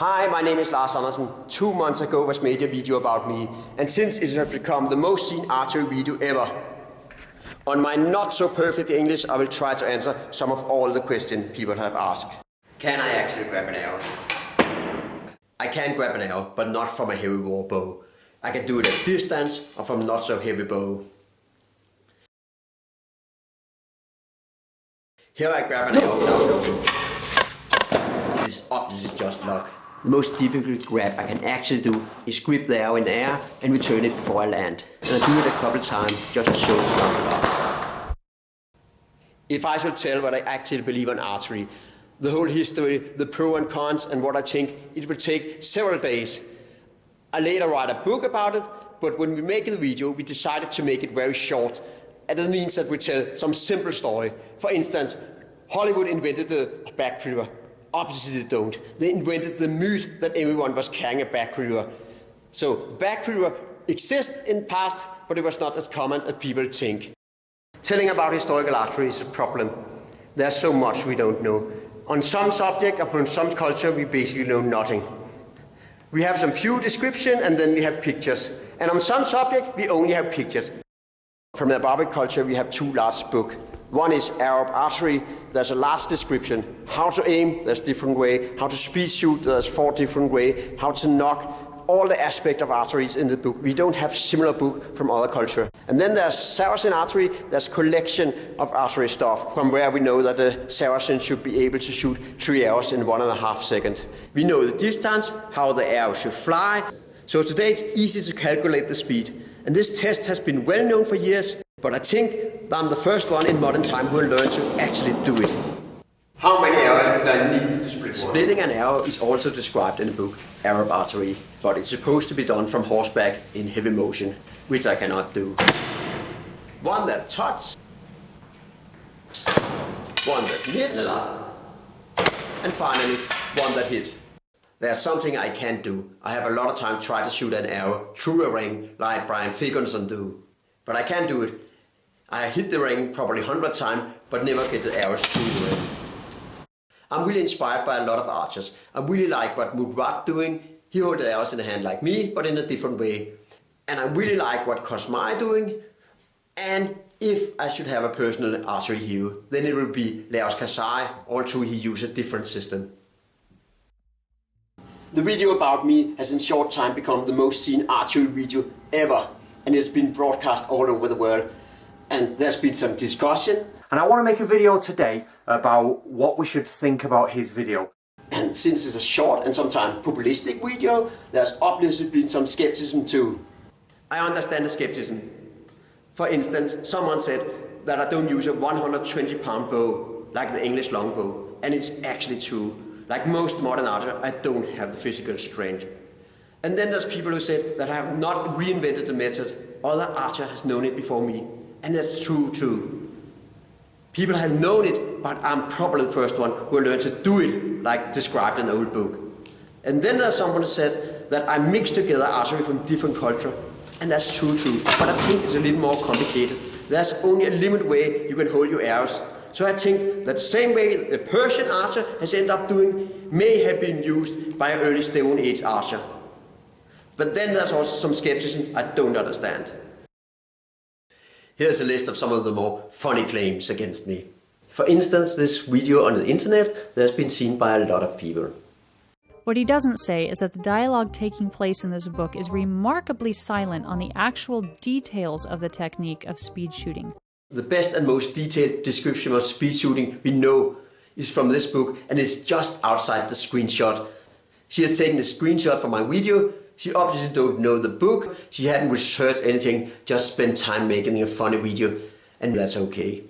Hi, my name is Lars Andersen. 2 months ago was made a video about me, and since it has become the most seen archery video ever. On my not so perfect English, I will try to answer some of all the questions people have asked. Can I actually grab an arrow? I can grab an arrow, but not from a heavy war bow. I can do it at distance or from not so heavy bow. Here I grab an arrow without looking. It is obviously just luck. The most difficult grab I can actually do is grip the arrow in the air and return it before I land. And I do it a couple of times just to show it's not luck. If I should tell what I actually believe on archery, the whole history, the pros and cons and what I think, it will take several days. I later write a book about it, but when we make the video, we decided to make it very short. And that means that we tell some simple story. For instance, Hollywood invented the backcribber. Obviously they don't. They invented the myth that everyone was carrying a backcribber. So the backcribber exists in the past, but it was not as common as people think. Telling about historical archery is a problem. There's so much we don't know. On some subject or from some culture, we basically know nothing. We have some few description and then we have pictures. And on some subject, we only have pictures. From the Arabic culture, we have 2 large books. One is Arab archery. There's a large description. How to aim, there's different way. How to speed shoot, there's 4 different way. How to knock, all the aspects of archery is in the book. We don't have similar book from other culture. And then there's Saracen archery. There's collection of archery stuff from where we know that the Saracen should be able to shoot 3 arrows in 1.5 seconds. We know the distance, how the arrow should fly. So today it's easy to calculate the speed. And this test has been well known for years, but I think that I'm the first one in modern time who will learn to actually do it. How many arrows did I need to split one? Splitting an arrow is also described in the book Arab Archery, but it's supposed to be done from horseback in heavy motion, which I cannot do. One that touches, one that hits, and finally one that hits. There's something I can't do. I have a lot of time trying to shoot an arrow through a ring like Brian Ferguson do. But I can't do it. I hit the ring probably 100 times, but never get the arrows through the ring. I'm really inspired by a lot of archers. I really like what Murad doing. He holds the arrows in the hand like me, but in a different way. And I really like what Kosmai doing. And if I should have a personal archery hero, then it will be Lars Kasai, although he uses a different system. The video about me has in short time become the most seen archery video ever, and it's been broadcast all over the world, and there's been some discussion. And I want to make a video today about what we should think about his video. And since it's a short and sometimes populistic video, there's obviously been some skepticism too. I understand the skepticism. For instance, someone said that I don't use a 120-pound bow like the English longbow, and it's actually true. Like most modern archers, I don't have the physical strength. And then there's people who said that I have not reinvented the method. Other archers have known it before me. And that's true too. People have known it, but I'm probably the first one who learned to do it, like described in the old book. And then there's someone who said that I mix together archery from different cultures. And that's true too. But I think it's a little more complicated. There's only a limited way you can hold your arrows. So I think that the same way the Persian archer has ended up doing may have been used by an early Stone Age archer. But then there's also some skepticism I don't understand. Here's a list of some of the more funny claims against me. For instance, this video on the internet that has been seen by a lot of people. What he doesn't say is that the dialogue taking place in this book is remarkably silent on the actual details of the technique of speed shooting. The best and most detailed description of speed shooting we know is from this book, and it's just outside the screenshot. She has taken a screenshot from my video. She obviously don't know the book. She hadn't researched anything, just spent time making a funny video, and that's okay.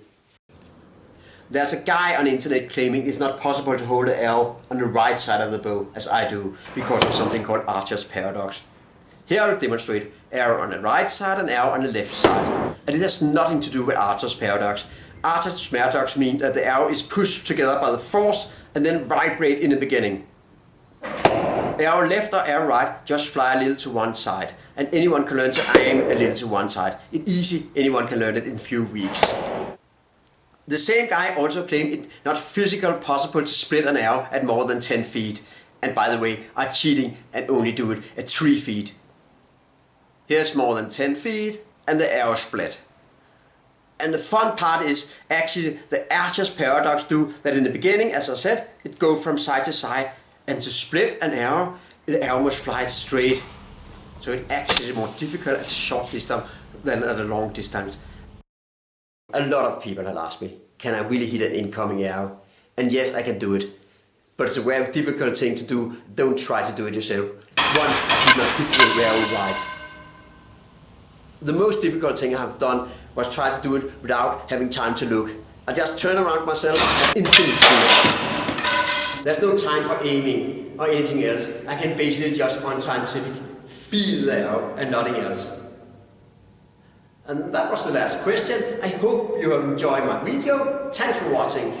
There's a guy on the internet claiming it's not possible to hold an arrow on the right side of the bow, as I do, because of something called Archer's paradox. Here I'll demonstrate arrow on the right side and arrow on the left side. And it has nothing to do with Archer's paradox. Archer's paradox means that the arrow is pushed together by the force and then vibrate in the beginning. Arrow left or arrow right just fly a little to one side, and anyone can learn to aim a little to one side. It's easy, anyone can learn it in a few weeks. The same guy also claimed it's not physically possible to split an arrow at more than 10 feet. and by the way, are cheating and only do it at 3 feet. Here's more than 10 feet, and the arrow split. And the fun part is actually the Archer's paradox do that in the beginning, as I said, it goes from side to side, and to split an arrow, the arrow must fly straight. So it actually is more difficult at a short distance than at a long distance. A lot of people have asked me, can I really hit an incoming arrow? And yes, I can do it. But it's a very difficult thing to do. Don't try to do it yourself. Once I did not hit the arrow right. The most difficult thing I have done was try to do it without having time to look. I just turn around myself and instantly shoot. There's no time for aiming or anything else. I can basically just unscientific feel the arrow and nothing else. And that was the last question. I hope you have enjoyed my video. Thanks for watching.